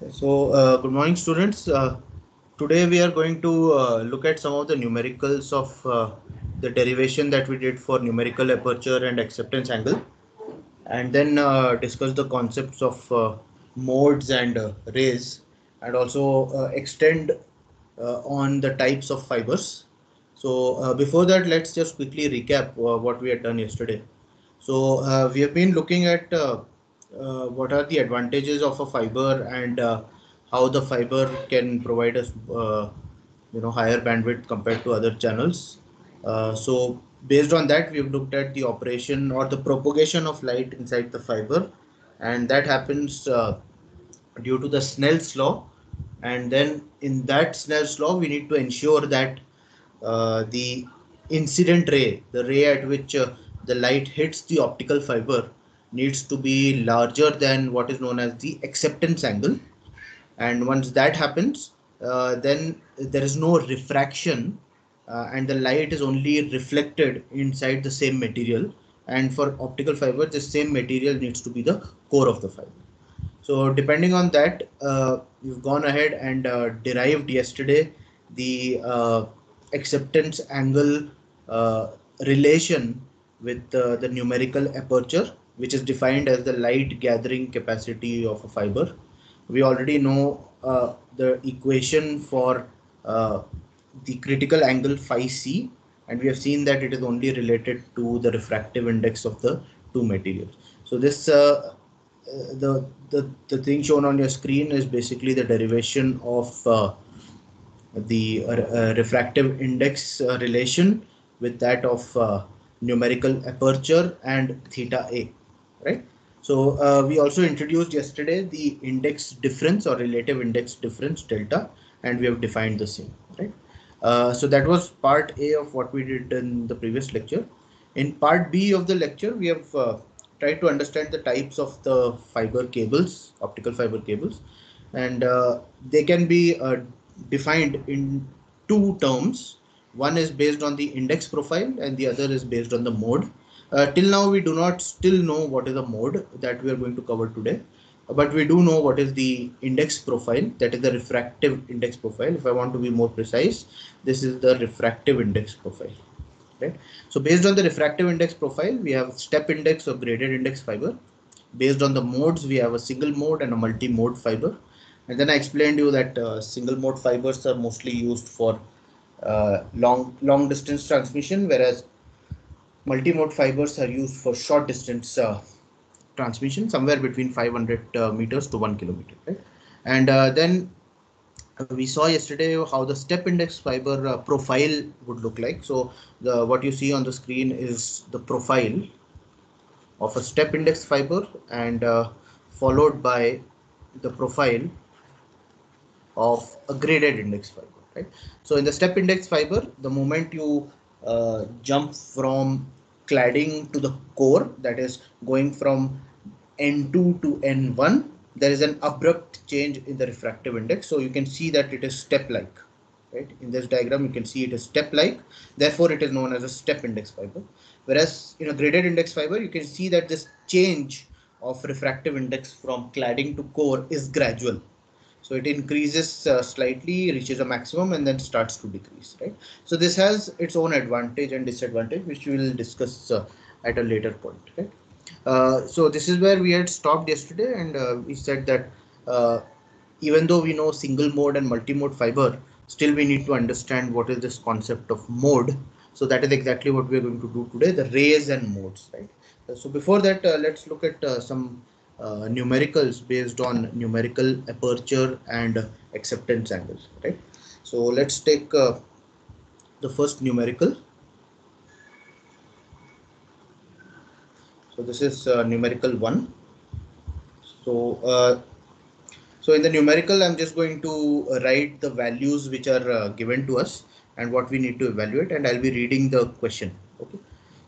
Good morning, students. Today we are going to look at some of the numericals of the derivation that we did for numerical aperture and acceptance angle, and then discuss the concepts of modes and rays, and also extend on the types of fibers. Before that, let's just quickly recap what we had done yesterday. We have been looking at what are the advantages of a fiber and how the fiber can provide us, higher bandwidth compared to other channels. Based on that, we've looked at the operation or the propagation of light inside the fiber, and that happens due to the Snell's law. And then in that Snell's law, we need to ensure that the incident ray, the ray at which the light hits the optical fiber, needs to be larger than what is known as the acceptance angle. And once that happens, then there is no refraction, and the light is only reflected inside the same material. And for optical fiber, the same material needs to be the core of the fiber. So depending on that, we've gone ahead and derived yesterday the acceptance angle relation with the numerical aperture, which is defined as the light gathering capacity of a fiber. We already know the equation for uh, the critical angle phi c, and we have seen that it is only related to the refractive index of the two materials. So this the thing shown on your screen is basically the derivation of the refractive index relation with that of numerical aperture and theta a, right? We also introduced yesterday the index difference or relative index difference delta, and we have defined the same, right? So that was part A of what we did in the previous lecture. In part B of the lecture, we have tried to understand the types of the fiber cables, optical fiber cables, and they can be defined in two terms. One is based on the index profile and the other is based on the mode. Till now, we do not still know what is the mode that we are going to cover today, but we do know what is the index profile, that is the refractive index profile. If I want to be more precise, this is the refractive index profile, right? So based on the refractive index profile, we have step index or graded index fiber. Based on the modes, we have a single mode and a multi-mode fiber. And then I explained you that single mode fibers are mostly used for long distance transmission, whereas multi-mode fibers are used for short distance transmission, somewhere between 500 meters to 1 kilometer, right? And then we saw yesterday how the step index fiber profile would look like. So the what you see on the screen is the profile of a step index fiber, and followed by the profile of a graded index fiber, right? So in the step index fiber, the moment you jump from cladding to the core, that is going from N2 to N1, there is an abrupt change in the refractive index. So you can see that it is step-like, right? In this diagram, you can see it is step-like. Therefore, it is known as a step index fiber. Whereas in a graded index fiber, you can see that this change of refractive index from cladding to core is gradual. So it increases slightly, reaches a maximum, and then starts to decrease, right? So this has its own advantage and disadvantage, which we will discuss at a later point, right? So this is where we had stopped yesterday, and we said that uh, even though we know single mode and multi-mode fiber, still we need to understand what is this concept of mode. So that is exactly what we are going to do today, the rays and modes, right? So before that, let's look at some numericals based on numerical aperture and acceptance angles, right? So let's take the first numerical. So this is numerical 1. So so in the numerical, I'm just going to write the values which are given to us and what we need to evaluate, and I'll be reading the question. Okay.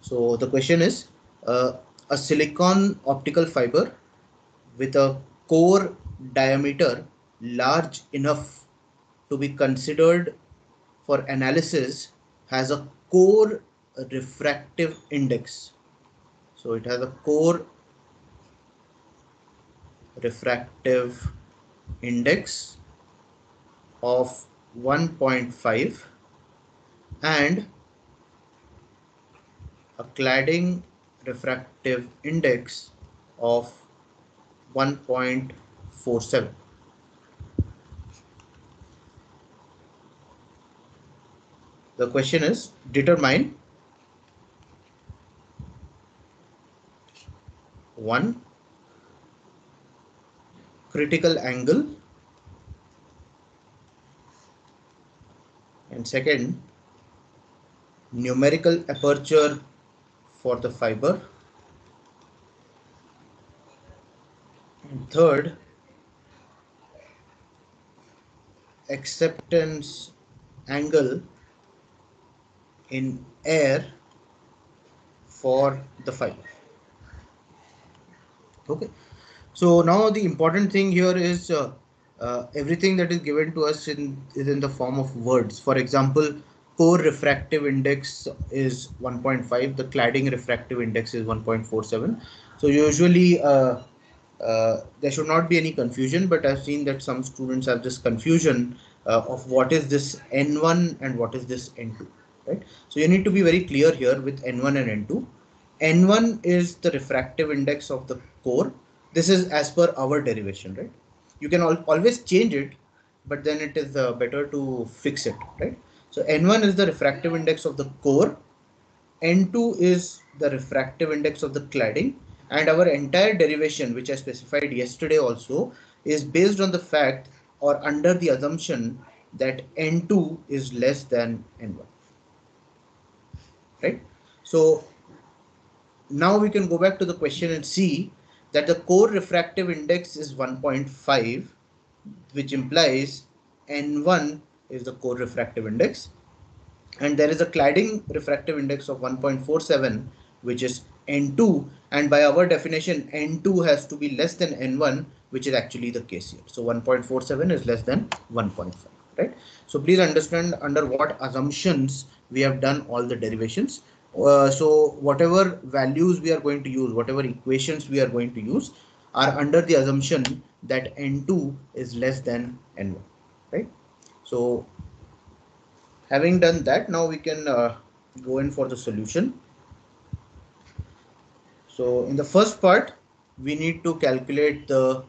So the question is a silicon optical fiber with a core diameter large enough to be considered for analysis has a core refractive index. So it has a core refractive index of 1.5 and a cladding refractive index of 1.47. The question is determine one, critical angle, and second, numerical aperture for the fiber, and third, acceptance angle in air for the fiber. Okay, so now the important thing here is everything that is given to us is in the form of words. For example, core refractive index is 1.5, the cladding refractive index is 1.47. So usually there should not be any confusion, but I've seen that some students have this confusion of what is this N1 and what is this N2, right? So you need to be very clear here with N1 and N2. N1 is the refractive index of the core. This is as per our derivation, right? You can always change it, but then it is better to fix it, right? So N1 is the refractive index of the core. N2 is the refractive index of the cladding, and our entire derivation, which I specified yesterday also, is based on the fact or under the assumption that N2 is less than N1, right? So now we can go back to the question and see that the core refractive index is 1.5, which implies N1 is the core refractive index, and there is a cladding refractive index of 1.47, which is N2, and by our definition N2 has to be less than N1, which is actually the case here. So 1.47 is less than 1.5, right? So please understand under what assumptions we have done all the derivations. So whatever values we are going to use, whatever equations we are going to use, are under the assumption that N2 is less than N1, right? So having done that, now we can go in for the solution. So in the first part, we need to calculate the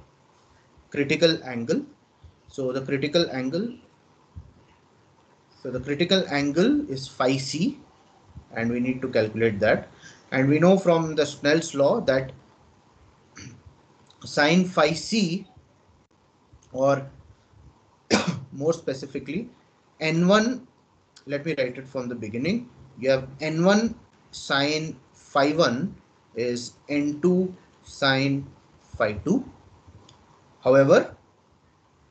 critical angle. So the critical angle is phi c, and we need to calculate that. And we know from the Snell's law that sine phi c, or more specifically n1, let me write it from the beginning. You have n1 sine phi 1 is n2 sine phi 2. However,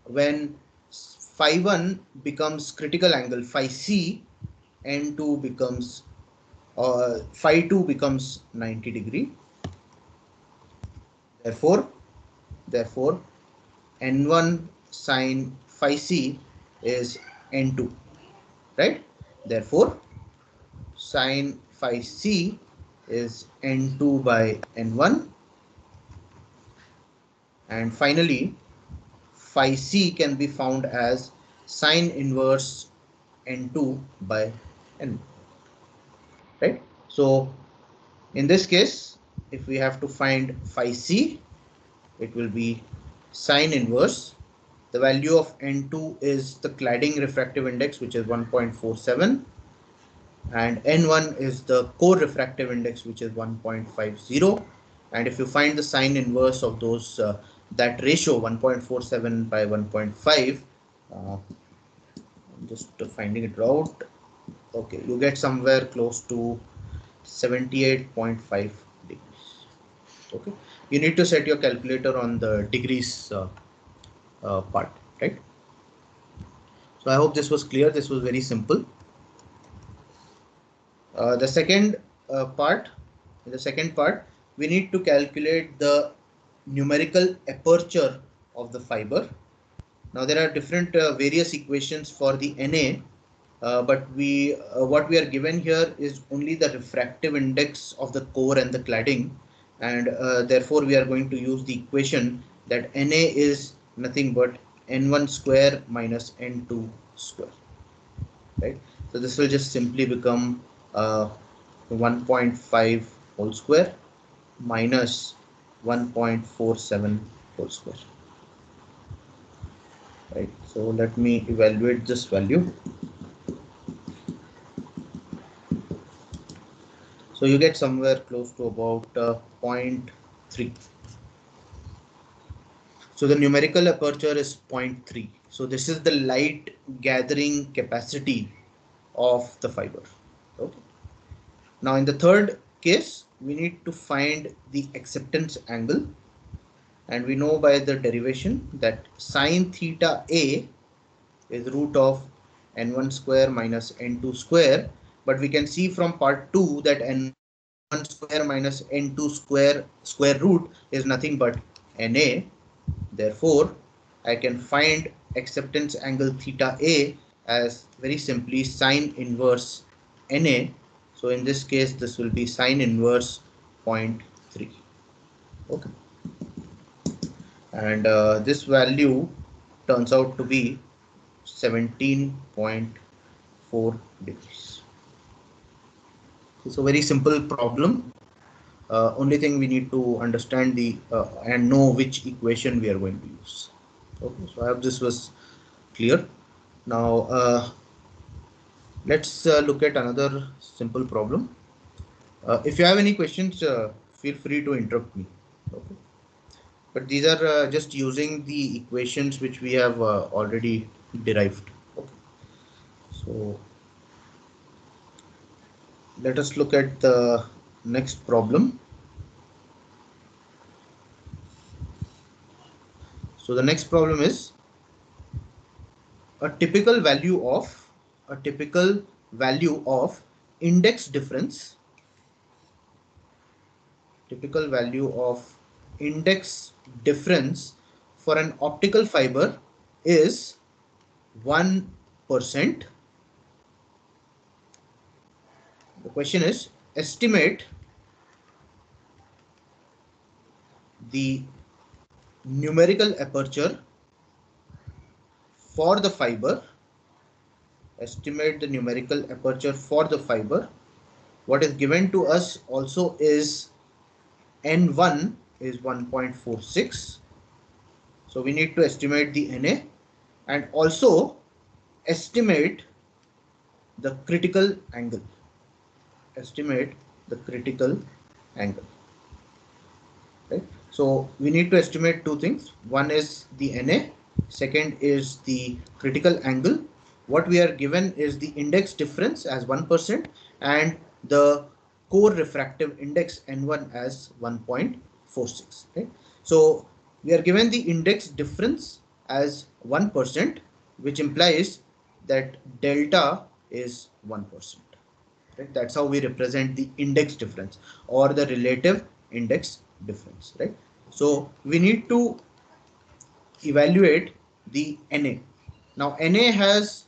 when phi 1 becomes critical angle phi c, n2 becomes phi 2 becomes 90 degree. Therefore n1 sine phi c is n2, right? Therefore sine phi c is n2 by n1, and finally phi c can be found as sine inverse n2 by n, right? So in this case, if we have to find phi c, it will be sine inverse. The value of n2 is the cladding refractive index, which is 1.47, and n1 is the core refractive index, which is 1.50. And if you find the sine inverse of those that ratio 1.47 by 1.5, I'm just finding it out. Okay, you get somewhere close to 78.5 degrees. Okay, you need to set your calculator on the degrees part, right? So I hope this was clear. This was very simple. The second part, we need to calculate the numerical aperture of the fiber. Now there are different various equations for the Na, but what we are given here is only the refractive index of the core and the cladding, and therefore we are going to use the equation that Na is nothing but n1 square minus n2 square, right? So this will just simply become 1.5 whole square minus 1.47 whole square, right? So let me evaluate this value. So you get somewhere close to about 0.3. So the numerical aperture is 0.3. So this is the light gathering capacity of the fiber. Okay. Now in the third case, we need to find the acceptance angle, and we know by the derivation that sine theta A is root of n1 square minus n2 square, but we can see from part 2 that n1 square minus n2 square root is nothing but na. Therefore, I can find acceptance angle theta A as very simply sine inverse na. So in this case, this will be sine inverse 0.3. Okay. And this value turns out to be 17.4 degrees. It's a very simple problem. Only thing we need to understand the and know which equation we are going to use. Okay, so I hope this was clear. Now let's look at another simple problem. If you have any questions, feel free to interrupt me. Okay, but these are just using the equations which we have already derived. Okay, so let us look at the next problem. So the next problem is a typical value of index difference for an optical fiber is 1%. The question is, estimate the numerical aperture for the fiber. What is given to us also is n1 is 1.46. So we need to estimate the na and also estimate the critical angle. Right? So we need to estimate two things. One is the na, second is the critical angle. What we are given is the index difference as 1% and the core refractive index n1 as 1.46. Okay? So we are given the index difference as 1%, which implies that delta is 1%. Right? That's how we represent the index difference or the relative index difference. Right? So we need to evaluate the na. Now na has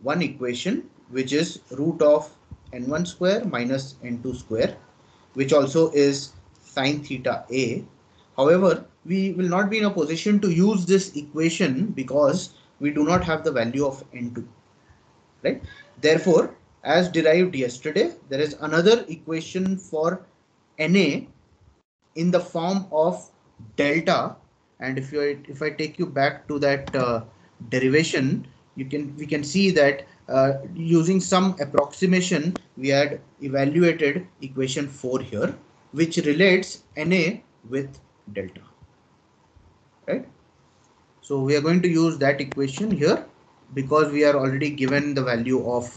one equation which is root of n1 square minus n2 square, which also is sine theta a. However, we will not be in a position to use this equation because we do not have the value of n2, right? Therefore, as derived yesterday, there is another equation for na in the form of delta, and if I take you back to that derivation, we can see that using some approximation we had evaluated equation 4 here, which relates na with delta, right? So we are going to use that equation here because we are already given the value of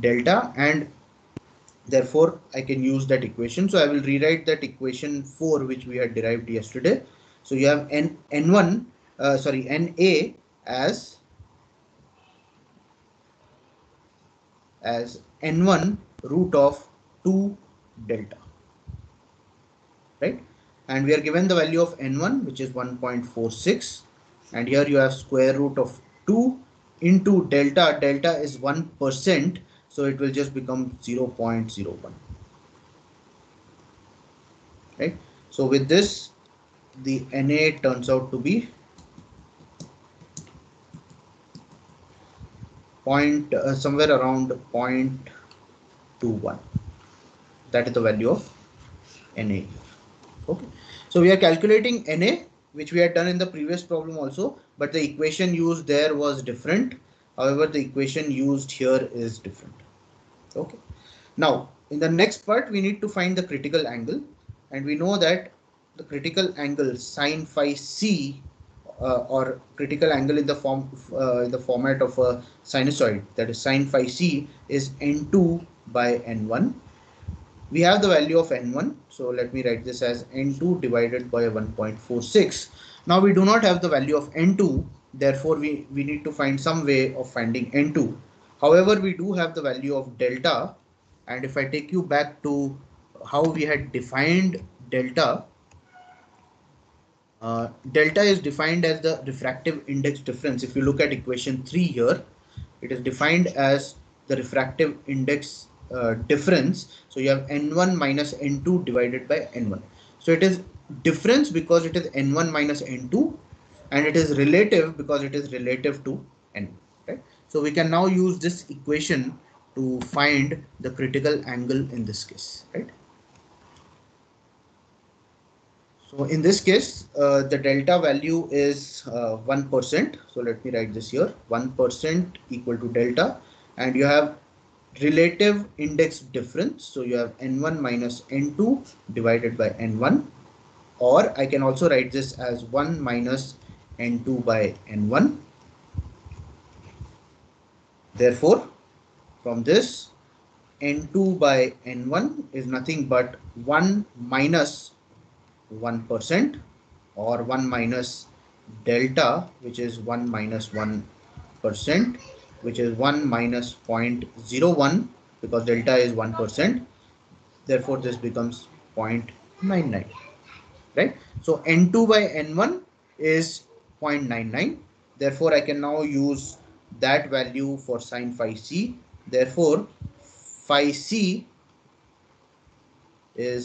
delta, and therefore I can use that equation. So I will rewrite that equation 4 which we had derived yesterday. So you have n1 na as n1 root of 2 delta, right? And we are given the value of n1 which is 1.46, and here you have square root of 2 into delta. Delta is 1%, so it will just become 0.01. Right? So with this, the Na turns out to be somewhere around 0.21. That is the value of Na. Okay, so we are calculating Na, which we had done in the previous problem also, but the equation used there was different. However, the equation used here is different. Okay, now in the next part we need to find the critical angle, and we know that the critical angle sine phi c, or critical angle in the format of a sinusoid, that is sine phi c, is n2 by n1. We have the value of n1, so let me write this as n2 divided by 1.46. Now we do not have the value of n2, therefore we need to find some way of finding n2. However, we do have the value of delta, and if I take you back to how we had defined delta, delta is defined as the refractive index difference. If you look at equation 3 here, it is defined as the refractive index difference. So you have n1 minus n2 divided by n1. So it is difference because it is n1 minus n2, and it is relative because it is relative to n. Right? So we can now use this equation to find the critical angle in this case. Right? So in this case, the delta value is 1%. So let me write this here, 1% equal to delta, and you have relative index difference. So you have n1 minus n2 divided by n1, or I can also write this as 1 minus n2 by n1. Therefore, from this, n2 by n1 is nothing but 1 minus 1%, or 1 minus delta, which is 1 minus 1%, which is 1 minus 0.01, because delta is 1%. Therefore, this becomes 0.99. Right? So n2 by n1 is 0.99. Therefore, I can now use that value for sine phi c. Therefore, phi c is